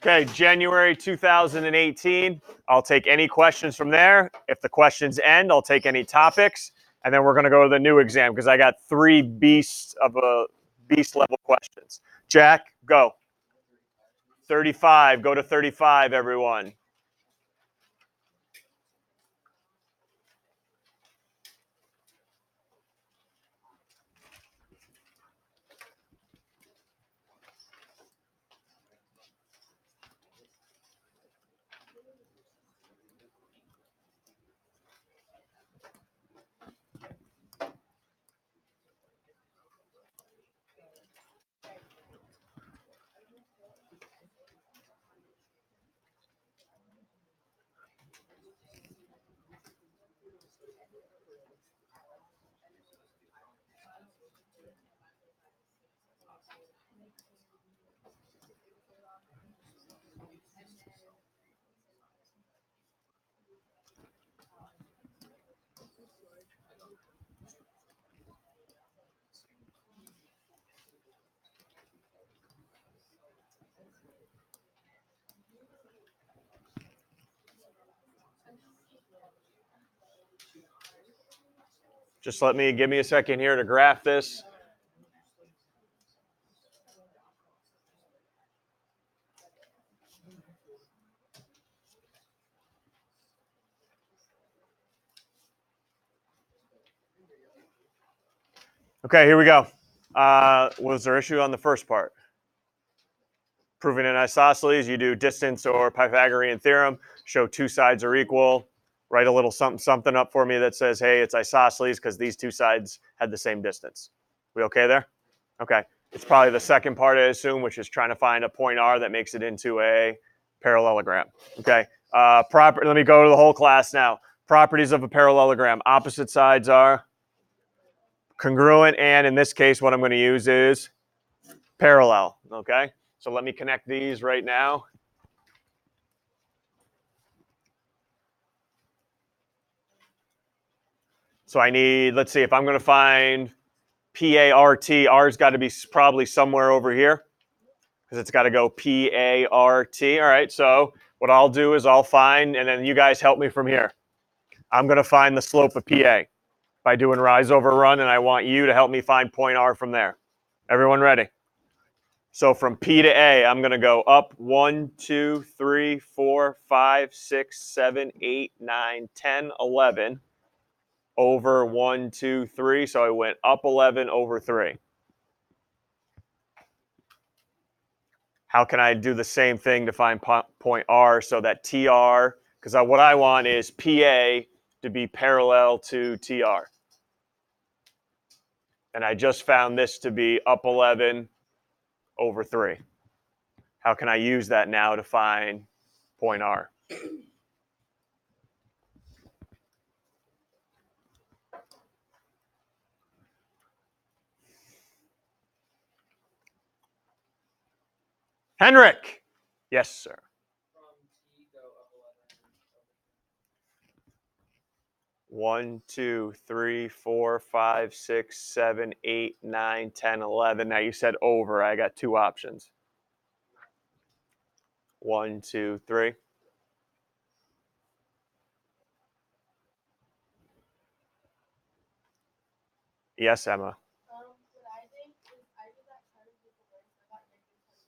Okay, January 2018. I'll take any questions from there. If the questions end, I'll take any topics. And then we're going to go to the new exam because I got 3 beast level questions. Jack, go. 35. Go to 35, everyone. Just give me a second here to graph this. Okay, here we go. Was there issue on the first part? Proving an isosceles, you do distance or Pythagorean theorem, show 2 sides are equal, write a little something up for me that says, hey, it's isosceles because these 2 sides had the same distance. We okay there? Okay. It's probably the second part, I assume, which is trying to find a point R that makes it into a parallelogram. Okay. Let me go to the whole class now. Properties of a parallelogram. Opposite sides are congruent, and in this case, what I'm going to use is parallel. Okay. So let me connect these right now. So I need, let's see, if I'm going to find PART, R's got to be probably somewhere over here because it's got to go PART. All right, so what I'll do is I'll find, and then you guys help me from here. I'm going to find the slope of PA by doing rise over run, and I want you to help me find point R from there. Everyone ready? So from P to A, I'm going to go up 1, 2, 3, 4, 5, 6, 7, 8, 9, 10, 11. Over 1, 2, 3. So I went up 11 over 3. How can I do the same thing to find point R so that TR, because what I want is PA to be parallel to TR. And I just found this to be up 11 over 3. How can I use that now to find point R? Henrik. Yes, sir. 1, 2, 3, 4, 5, 6, 7, 8, 9, 10, 11. Now you said over. I got 2 options. 1, 2, 3. Yes, Emma. What I think is I did that kind of different way. So I got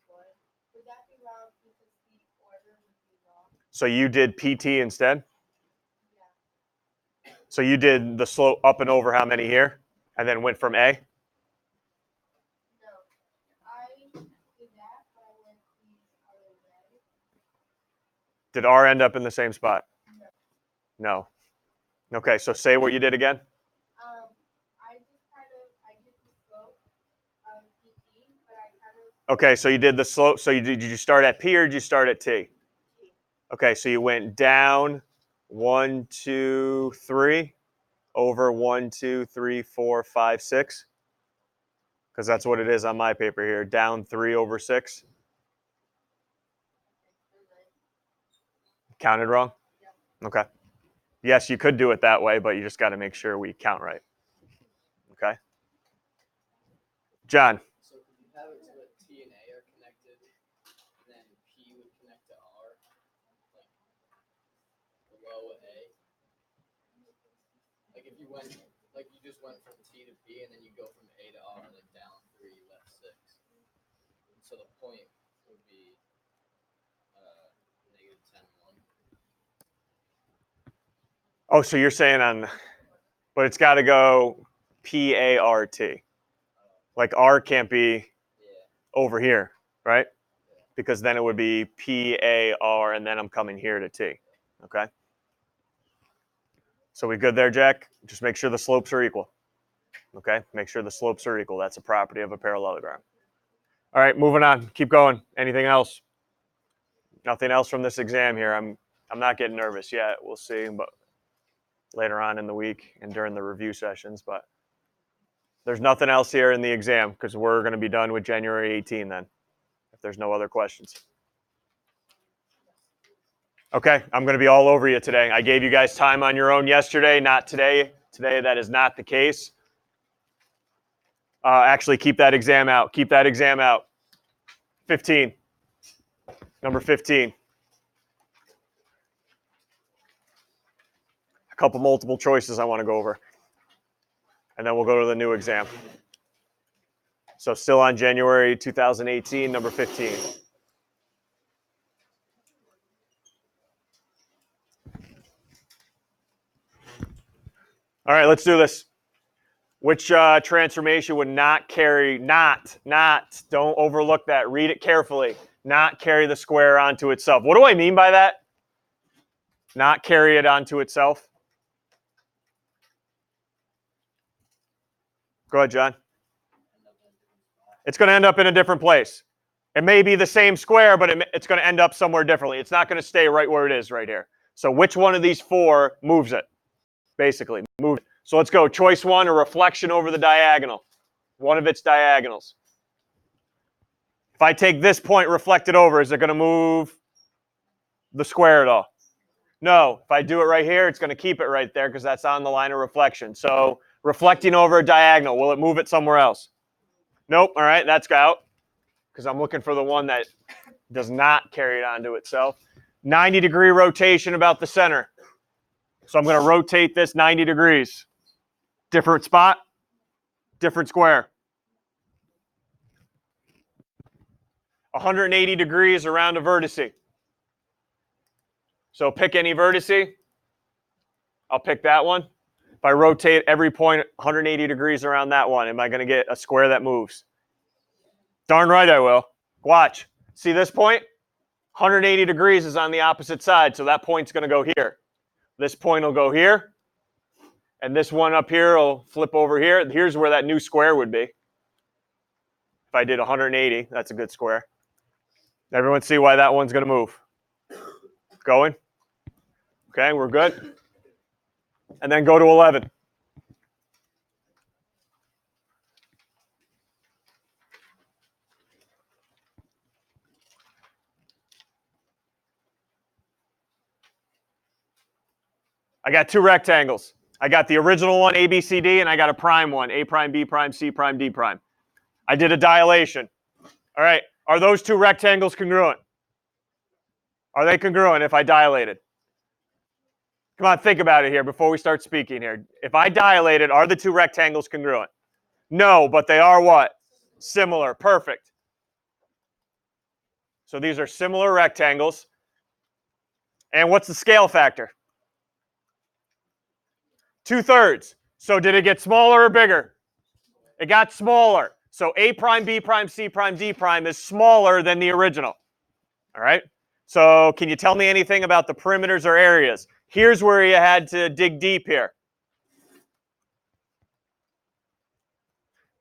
-21. Would that be wrong because the order would be wrong? So you did PT instead? Yeah. So you did the slope up and over how many here? And then went from A? No. I did that, but I went the other way. Did R end up in the same spot? No. No. Okay, so say what you did again. I did the slope of PT, but I kind of. Okay, so you did the slope. So did you start at P or did you start at T? T. Okay, so you went down 1, 2, 3 over 1, 2, 3, 4, 5, 6. Because that's what it is on my paper here. Down 3 over 6. Counted wrong? Yeah. Okay. Yes, you could do it that way, but you just got to make sure we count right. Okay. John. So could you have it so that T and A are connected, and then P would connect below A? Like if you went, like you just went from T to P, and then you go from A to R, like down 3, left 6. And so the point would be negative 10, 1. Oh, so you're saying on, but it's got to go P-A-R-T. Like R can't be over here, right? Because then it would be P-A-R, and then I'm coming here to T, okay? So we good there, Jack? Just make sure the slopes are equal, okay? Make sure the slopes are equal. That's a property of a parallelogram. All right, moving on. Keep going. Anything else? Nothing else from this exam here. I'm not getting nervous yet. We'll see, but later on in the week and during the review sessions, but there's nothing else here in the exam because we're going to be done with January 18 then, if there's no other questions. Okay, I'm going to be all over you today. I gave you guys time on your own yesterday, not today. Today, that is not the case. Actually, keep that exam out. Keep that exam out. 15. Number 15. A couple multiple choices I want to go over. And then we'll go to the new exam. So still on January 2018, number 15. All right, let's do this. Which transformation would not carry, don't overlook that. Read it carefully. Not carry the square onto itself. What do I mean by that? Not carry it onto itself. Go ahead, John. It's going to end up in a different place. It may be the same square, but it's going to end up somewhere differently. It's not going to stay right where it is right here. So which one of these four moves it? Basically, move it. So let's go. Choice 1, a reflection over the diagonal. One of its diagonals. If I take this point, reflect it over, is it going to move the square at all? No. If I do it right here, it's going to keep it right there because that's on the line of reflection. So reflecting over a diagonal, will it move it somewhere else? Nope. All right, that's out because I'm looking for the one that does not carry it onto itself. 90-degree rotation about the center. So I'm going to rotate this 90 degrees. Different spot, different square. 180 degrees around a vertice. So pick any vertice. I'll pick that one. If I rotate every point 180 degrees around that one, am I going to get a square that moves? Darn right I will. Watch. See this point? 180 degrees is on the opposite side, so that point's going to go here. This point will go here. And this one up here will flip over here. Here's where that new square would be. If I did 180, that's a good square. Everyone see why that one's going to move? Going? Okay, we're good. And then go to 11. I got two rectangles. I got the original one, A, B, C, D, and I got a prime one, A prime, B prime, C prime, D prime. I did a dilation. All right, are those two rectangles congruent? Are they congruent if I dilated? Come on, think about it here before we start speaking here. If I dilated, are the two rectangles congruent? No, but they are what? Similar. Perfect. So these are similar rectangles. And what's the scale factor? 2/3. So did it get smaller or bigger? It got smaller. So A prime, B prime, C prime, D prime is smaller than the original. All right? So can you tell me anything about the perimeters or areas? Here's where you had to dig deep here.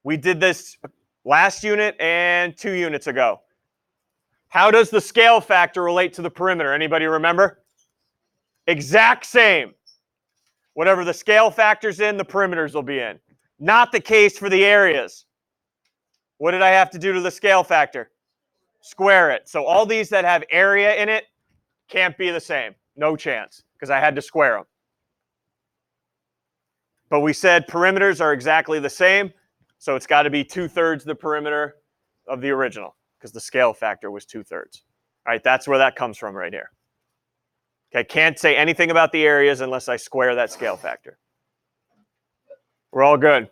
We did this last unit and 2 units ago. How does the scale factor relate to the perimeter? Anybody remember? Exact same. Whatever the scale factor's in, the perimeters will be in. Not the case for the areas. What did I have to do to the scale factor? Square it. So all these that have area in it can't be the same. No chance, because I had to square them. But we said perimeters are exactly the same, so it's got to be 2/3 the perimeter of the original, because the scale factor was 2/3. All right, that's where that comes from right here. Okay, can't say anything about the areas unless I square that scale factor. We're all good.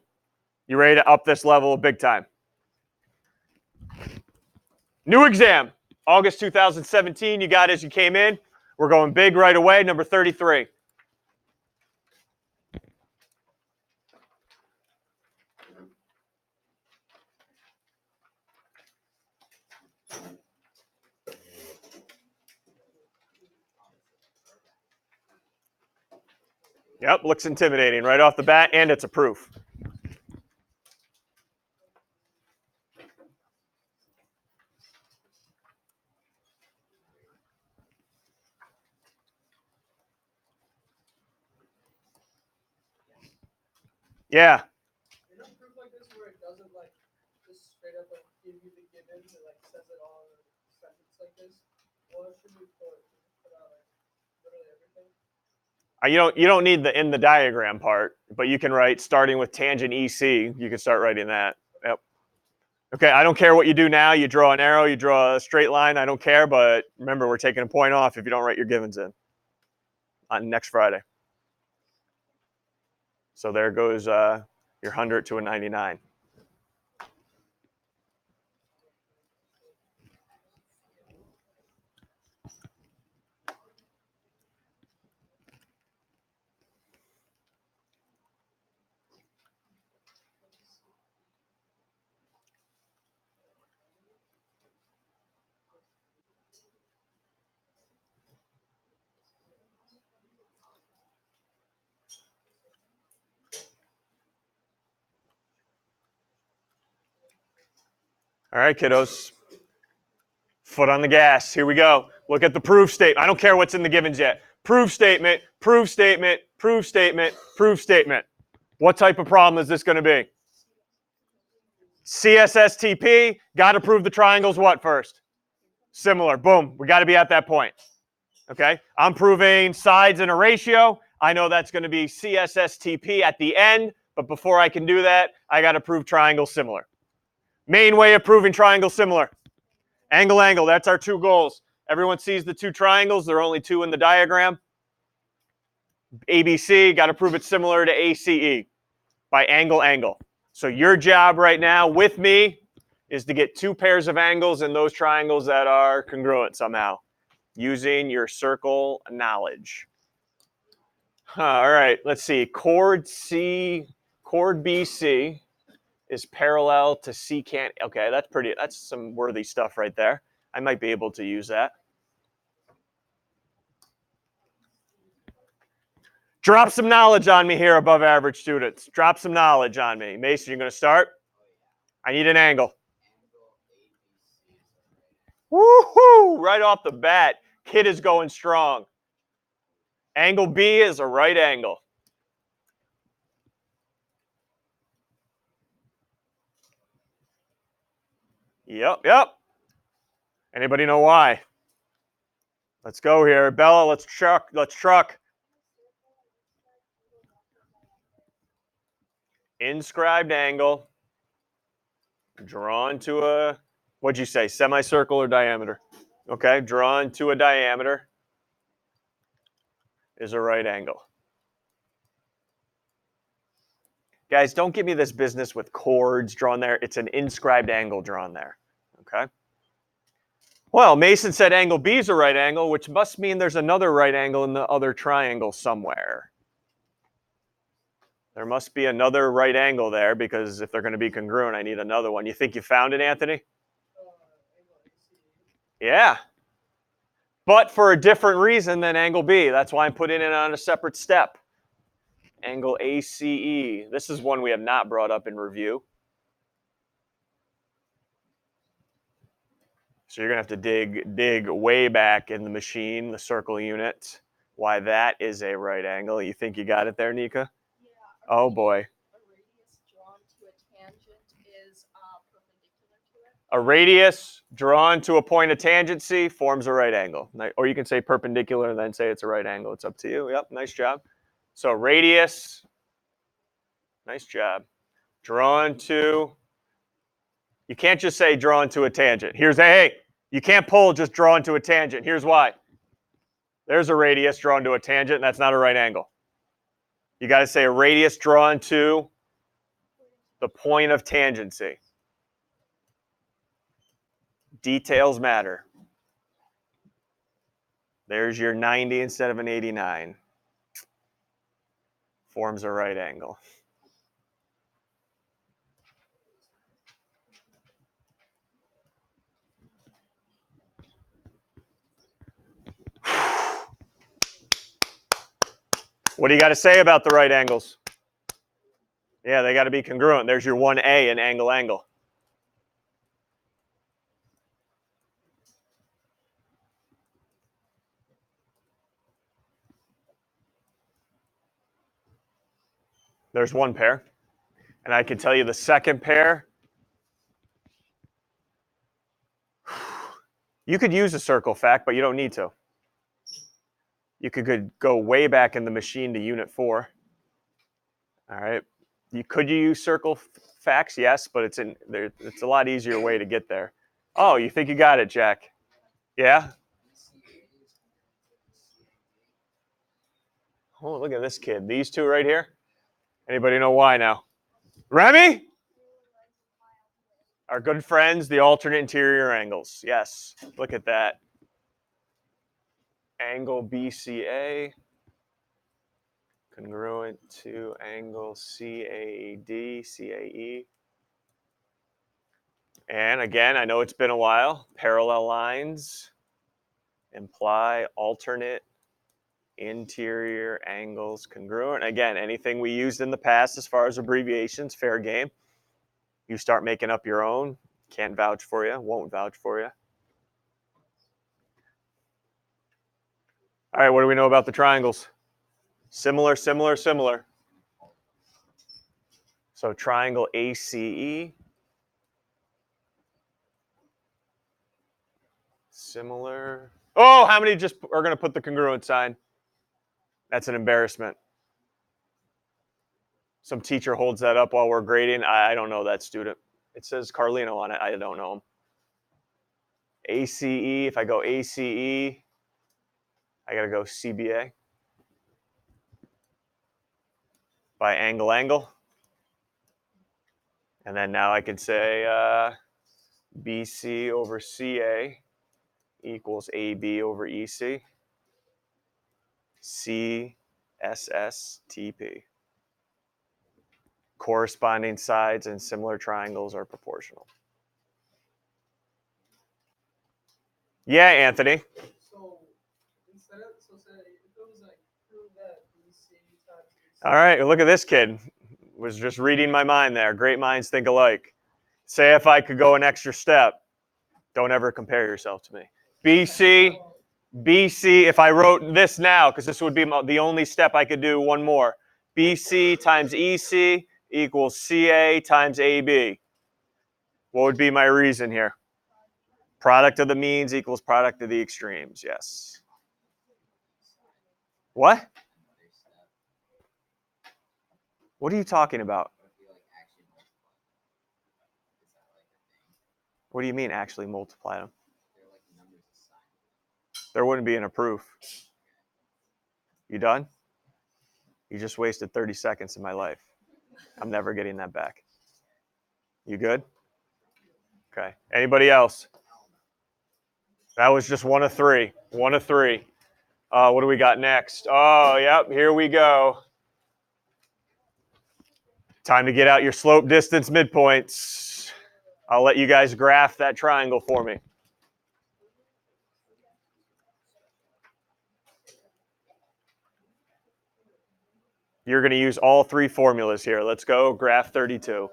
You ready to up this level big time? New exam, August 2017. You got it as you came in. We're going big right away, number 33. Yep, looks intimidating right off the bat, and it's a proof. Yeah. You know, proof like this where it doesn't like just straight up like give you the givens, it like says it all in a sentence like this. What should we put? Should we put out like literally everything? You don't need the in the diagram part, but you can write starting with tangent EC. You can start writing that. Yep. Okay, I don't care what you do now. You draw an arrow, you draw a straight line. I don't care, but remember, we're taking a point off if you don't write your givens in on next Friday. So there goes your 100 to a 99. All right, kiddos. Foot on the gas. Here we go. Look at the proof statement. I don't care what's in the givens yet. Proof statement, proof statement, proof statement, proof statement. What type of problem is this going to be? CSSTP, got to prove the triangle's what first? Similar. Boom. We got to be at that point. Okay? I'm proving sides in a ratio. I know that's going to be CSSTP at the end, but before I can do that, I got to prove triangle similar. Main way of proving triangle similar. Angle, angle. That's our two goals. Everyone sees the two triangles. There are only two in the diagram. ABC, got to prove it similar to ACE by angle, angle. So your job right now with me is to get two pairs of angles in those triangles that are congruent somehow using your circle knowledge. All right, let's see. Chord BC is parallel to secant. Okay, that's some worthy stuff right there. I might be able to use that. Drop some knowledge on me here, above average students. Drop some knowledge on me. Mason, you're going to start? I need an angle. Woohoo! Right off the bat, kid is going strong. Angle B is a right angle. Yep. Anybody know why? Let's go here. Bella, let's truck. Inscribed angle. Drawn to a, what'd you say, semicircle or diameter? Okay, drawn to a diameter is a right angle. Guys, don't give me this business with chords drawn there. It's an inscribed angle drawn there, okay? Well, Mason said angle B is a right angle, which must mean there's another right angle in the other triangle somewhere. There must be another right angle there because if they're going to be congruent, I need another one. You think you found it, Anthony? Yeah. But for a different reason than angle B. That's why I'm putting it on a separate step. Angle ACE. This is one we have not brought up in review. So you're going to have to dig way back in the machine, the circle unit, why that is a right angle. You think you got it there, Nika? Yeah. Oh, boy. A radius drawn to a tangent is perpendicular to it. A radius drawn to a point of tangency forms a right angle. Or you can say perpendicular and then say it's a right angle. It's up to you. Yep, nice job. So radius, nice job. Drawn to, you can't just say drawn to a tangent. Hey, you can't pull just drawn to a tangent. Here's why. There's a radius drawn to a tangent, and that's not a right angle. You got to say a radius drawn to the point of tangency. Details matter. There's your 90 instead of an 89. Forms a right angle. What do you got to say about the right angles? Yeah, they got to be congruent. There's your 1A in angle. There's one pair. And I can tell you the second pair. You could use a circle fact, but you don't need to. You could go way back in the machine to unit 4. All right. Could you use circle facts? Yes, but it's a lot easier way to get there. Oh, you think you got it, Jack? Yeah? Oh, look at this kid. These two right here. Anybody know why now? Remy? Our good friends, the alternate interior angles. Yes, look at that. Angle BCA congruent to angle CAE. And again, I know it's been a while. Parallel lines imply alternate interior angles congruent. Again, anything we used in the past as far as abbreviations, fair game. You start making up your own. Can't vouch for you, won't vouch for you. All right, what do we know about the triangles? Similar. So triangle ACE. Similar. Oh, how many just are going to put the congruent sign? That's an embarrassment. Some teacher holds that up while we're grading. I don't know that student. It says Carlino on it. I don't know him. ACE. If I go ACE, I got to go CBA. By angle. And then now I could say BC over CA equals AB over EC. CSSTP. Corresponding sides in similar triangles are proportional. Yeah, Anthony. So instead of say if it was like prove that BC times AC. All right, look at this kid. Was just reading my mind there. Great minds think alike. Say if I could go an extra step, don't ever compare yourself to me. BC, if I wrote this now, because this would be the only step I could do, one more. BC times EC equals CA times AB. What would be my reason here? Product of the means equals product of the extremes, yes. What? What are you talking about? What do you mean actually multiply them? There wouldn't be a proof. You done? You just wasted 30 seconds of my life. I'm never getting that back. You good? Okay. Anybody else? That was just one of three. What do we got next? Oh, yep, here we go. Time to get out your slope distance midpoints. I'll let you guys graph that triangle for me. You're going to use all three formulas here. Let's go, graph 32.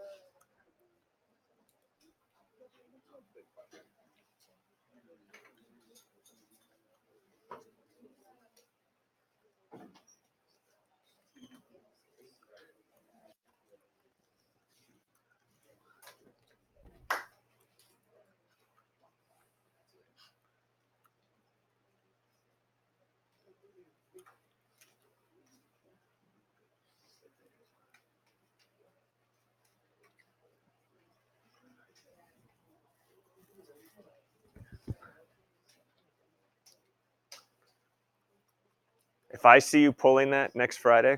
If I see you pulling that next Friday,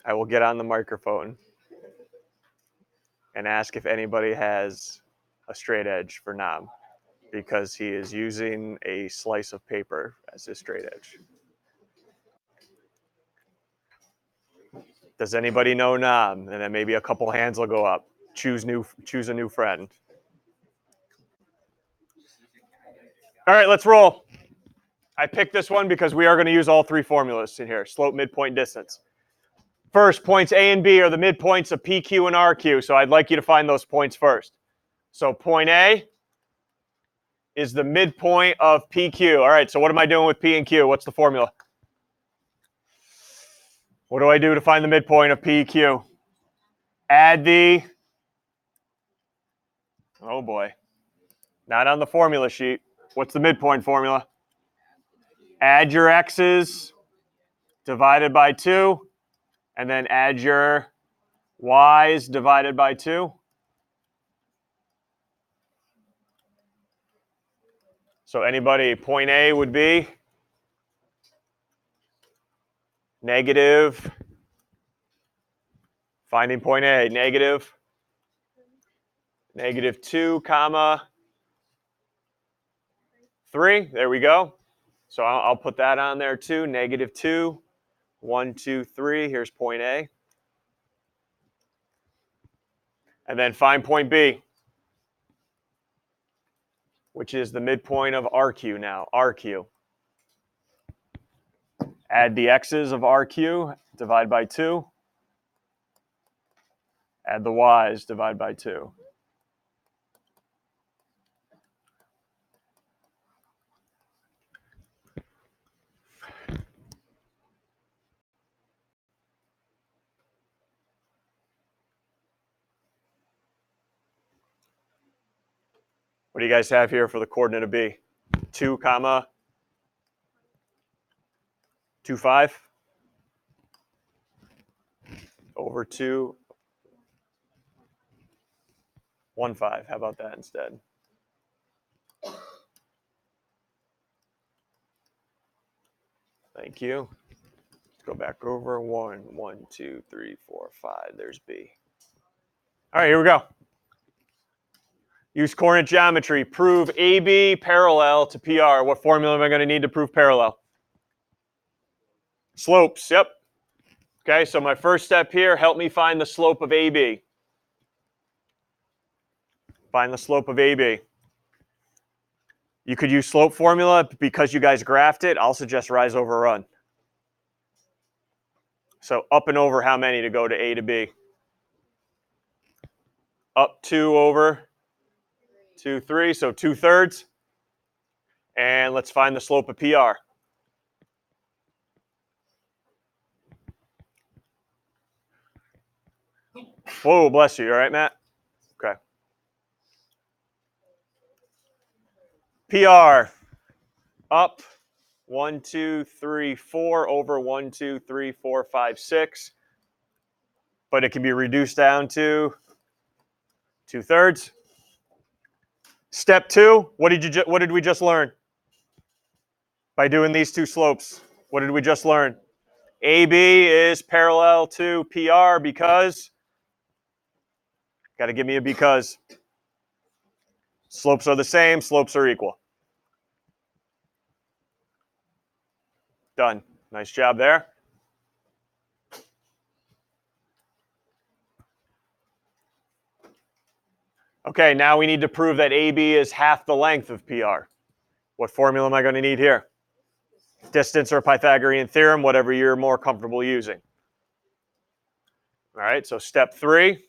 I will get on the microphone and ask if anybody has a straight edge for Nam, because he is using a slice of paper as his straight edge. Does anybody know Nam? And then maybe a couple hands will go up. Choose a new friend. All right, let's roll. I picked this one because we are going to use all three formulas in here: slope, midpoint, distance. First, points A and B are the midpoints of PQ and RQ, so I'd like you to find those points first. So point A is the midpoint of PQ. All right, so what am I doing with P and Q? What's the formula? What do I do to find the midpoint of PQ? Add the, oh boy, not on the formula sheet. What's the midpoint formula? Add your x's divided by 2, and then add your y's divided by 2. So anybody, point A would be negative, finding point A, negative 2, comma 3. There we go. So I'll put that on there too. Negative 2, 1, 2, 3. Here's point A. And then find point B, which is the midpoint of RQ now, RQ. Add the x's of RQ, divide by 2. Add the y's, divide by 2. What do you guys have here for the coordinate of B? 2, comma 2, 5 over 2, 1, 5. How about that instead? Thank you. Let's go back over 1, 1, 2, 3, 4, 5. There's B. All right, here we go. Use coordinate geometry. Prove AB parallel to PR. What formula am I going to need to prove parallel? Slopes, yep. Okay, so my first step here, help me find the slope of AB. Find the slope of AB. You could use slope formula because you guys graphed it. I'll suggest rise over run. So up and over how many to go to A to B? Up 2 over 2, 3, so 2/3. And let's find the slope of PR. Whoa, bless you. All right, Matt? Okay. PR, up 1, 2, 3, 4 over 1, 2, 3, 4, 5, 6. But it can be reduced down to 2/3. Step 2, what did we just learn? By doing these two slopes, what did we just learn? AB is parallel to PR because, got to give me a because. Slopes are the same, slopes are equal. Done. Nice job there. Okay, now we need to prove that AB is half the length of PR. What formula am I going to need here? Distance or Pythagorean theorem, whatever you're more comfortable using. All right, so step 3,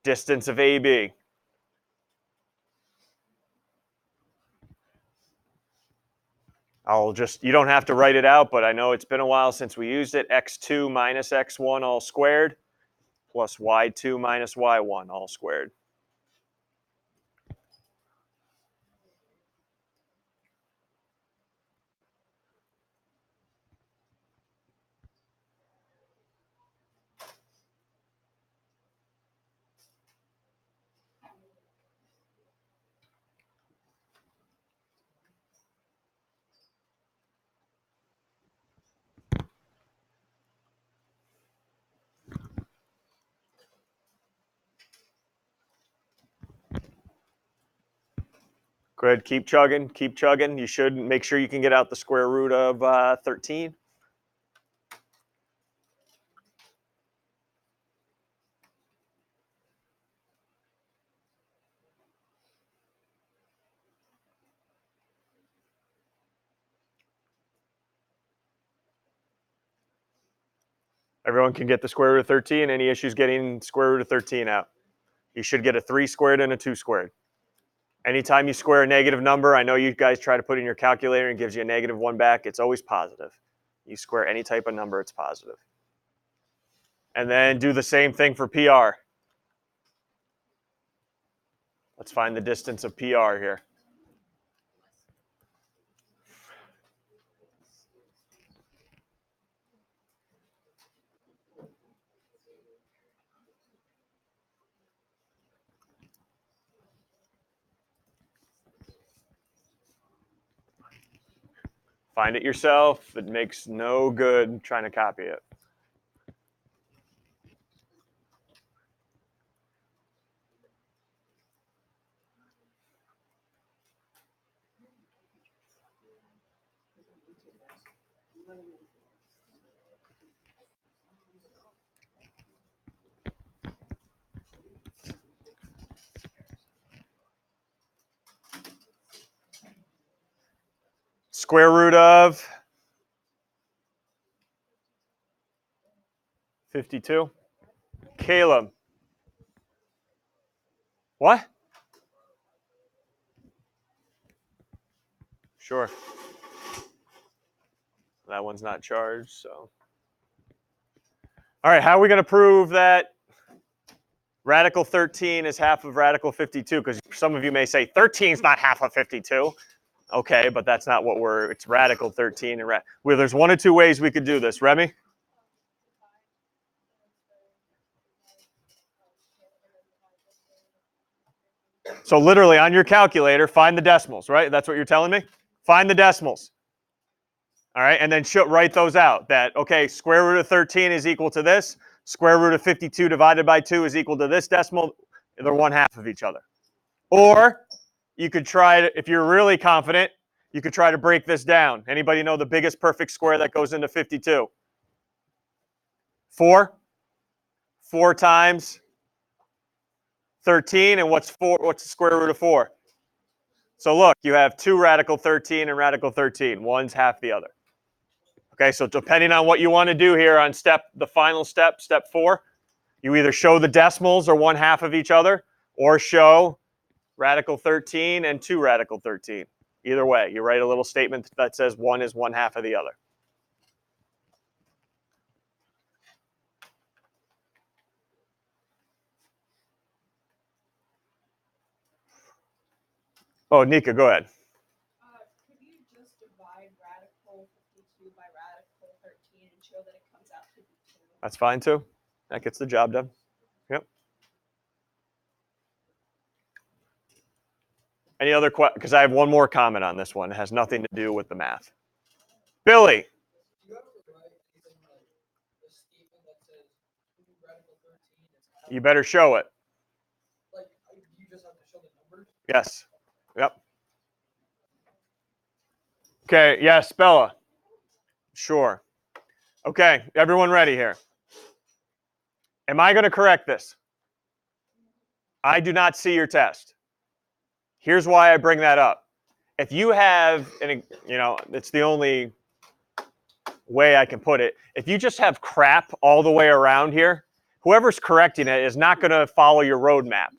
distance of AB. You don't have to write it out, but I know it's been a while since we used it. x2 minus x1 all squared plus y2 minus y1 all squared. Good. Keep chugging. Keep chugging. You should make sure you can get out the square root of 13. Everyone can get the square root of 13. Any issues getting square root of 13 out? You should get a 3 squared and a 2 squared. Anytime you square a negative number, I know you guys try to put in your calculator and it gives you a -1 back. It's always positive. You square any type of number, it's positive. And then do the same thing for PR. Let's find the distance of PR here. Find it yourself. It makes no good trying to copy it. Square root of 52. Caleb. What? Sure. That one's not charged, so. All right, how are we going to prove that radical 13 is half of radical 52? Because some of you may say 13 is not half of 52. Okay, but that's not what it's radical 13. And well, there's one or two ways we could do this. Remy? So literally on your calculator, find the decimals, right? That's what you're telling me? Find the decimals. All right, and then write those out. That, okay, square root of 13 is equal to this. Square root of 52 divided by 2 is equal to this decimal. They're 1/2 of each other. Or you could try to, if you're really confident, you could try to break this down. Anybody know the biggest perfect square that goes into 52? 4? 4 times 13, and what's the square root of 4? So look, you have 2 radical 13 and radical 13. One's half the other. Okay, so depending on what you want to do here on the final step, step 4, you either show the decimals are 1/2 of each other, or show radical 13 and 2 radical 13. Either way, you write a little statement that says one is 1/2 of the other. Oh, Nika, go ahead. Could you just divide radical 52 by radical 13 and show that it comes out to be 2? That's fine too. That gets the job done. Yep. Any other questions? Because I have one more comment on this one. It has nothing to do with the math. Billy. Do you ever write anything like a statement that says radical 13 is half? You better show it. Like, you just have to show the numbers? Yes. Yep. Okay. Yes, Bella. Sure. Okay. Everyone ready here? Am I going to correct this? I do not see your test. Here's why I bring that up. If you have, it's the only way I can put it. If you just have crap all the way around here, whoever's correcting it is not going to follow your roadmap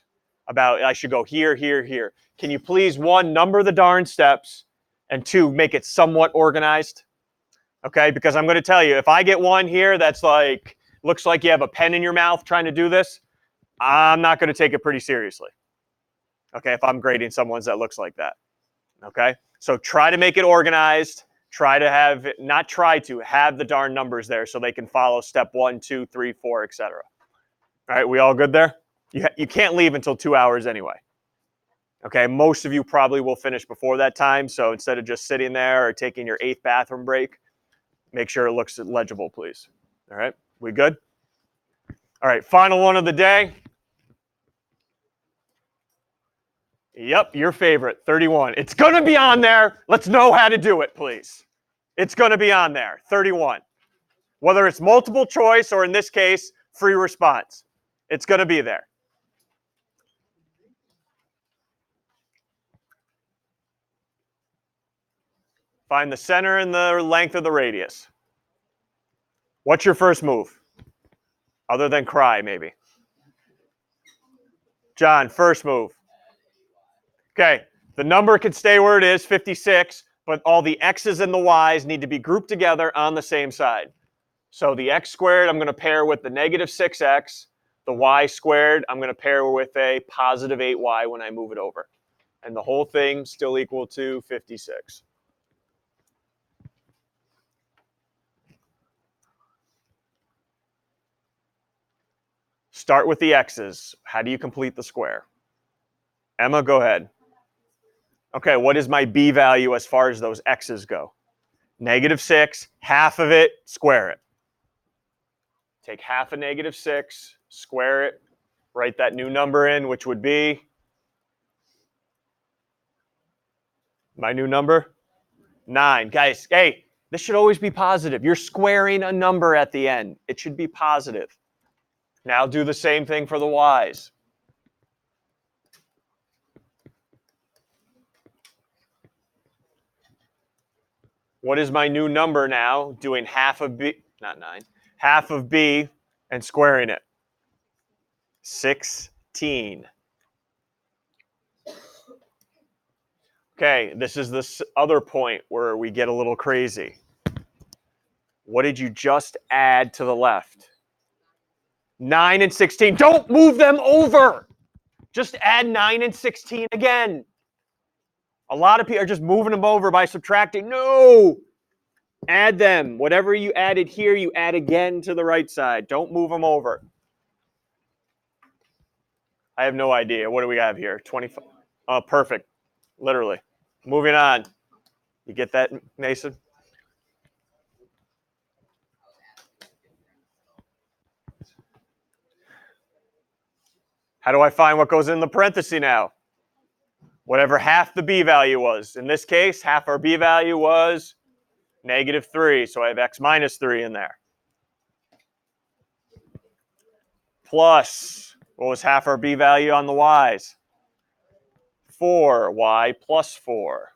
about I should go here, here, here. Can you please, 1, number the darn steps, and 2, make it somewhat organized? Okay, because I'm going to tell you, if I get one here that's like, looks like you have a pen in your mouth trying to do this, I'm not going to take it pretty seriously. Okay, if I'm grading someone's that looks like that. Okay, so try to make it organized. Try to have the darn numbers there so they can follow step 1, 2, 3, 4, etc. All right, we all good there? You can't leave until 2 hours anyway. Okay, most of you probably will finish before that time, so instead of just sitting there or taking your 8th bathroom break, make sure it looks legible, please. All right, we good? All right, final one of the day. Yep, your favorite, 31. It's going to be on there. Let's know how to do it, please. It's going to be on there, 31. Whether it's multiple choice or, in this case, free response, it's going to be there. Find the center and the length of the radius. What's your first move? Other than cry, maybe. John, first move. Okay, the number can stay where it is, 56, but all the x's and the y's need to be grouped together on the same side. So the x squared, I'm going to pair with the negative 6x. The y squared, I'm going to pair with a positive 8y when I move it over. And the whole thing still equal to 56. Start with the x's. How do you complete the square? Emma, go ahead. Okay, what is my b value as far as those x's go? Negative 6, half of it, square it. Take half of negative 6, square it, write that new number in, which would be my new number, 9. Guys, hey, this should always be positive. You're squaring a number at the end. It should be positive. Now do the same thing for the y's. What is my new number now? Doing half of b, not 9, half of b and squaring it. 16. Okay, this is this other point where we get a little crazy. What did you just add to the left? 9 and 16. Don't move them over. Just add 9 and 16 again. A lot of people are just moving them over by subtracting. No! Add them. Whatever you added here, you add again to the right side. Don't move them over. I have no idea. What do we have here? 25. Oh, perfect. Literally. Moving on. You get that, Mason? How do I find what goes in the parenthesis now? Whatever half the b value was. In this case, half our b value was negative 3. So I have x minus 3 in there. Plus, what was half our b value on the y's? 4. Y plus 4.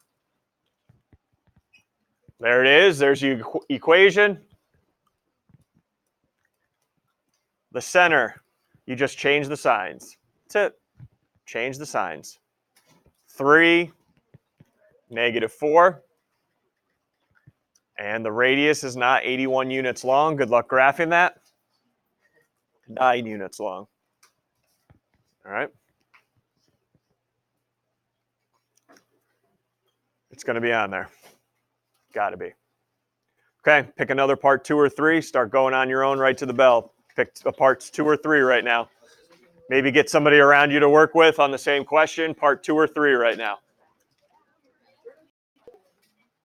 There it is. There's your equation. The center, you just change the signs. That's it. Change the signs. 3, negative 4. And the radius is not 81 units long. Good luck graphing that. 9 units long. All right. It's going to be on there. Got to be. Okay, pick another part 2 or 3. Start going on your own right to the bell. Pick parts 2 or 3 right now. Maybe get somebody around you to work with on the same question, part 2 or 3 right now.